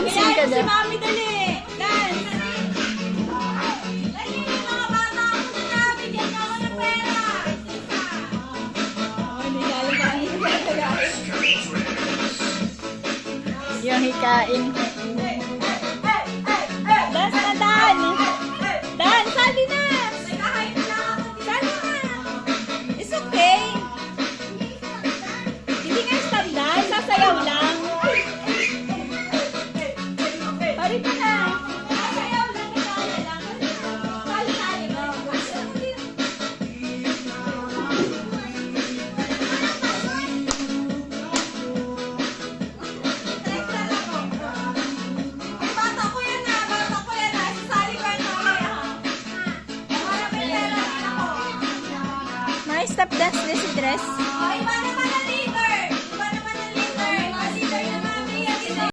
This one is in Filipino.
Dancing ka Si daw. Mami, dali. Dance. Dali, mga bata ako na. Bigyan niyo ako ng pera. Hindi galing pa kami sa guys. Yung hikain. Dance na, Dan. Dan, sali na. Sali na. It's okay. Hindi nga stop dance. Sasayaw lang. Pari ka na. Sasayaw lang. Ikala lang. Sali na. Bata ko yan na. Sasali ko yan mamaya. Para may pera din ako. May stop dance na si Tres. Iba naman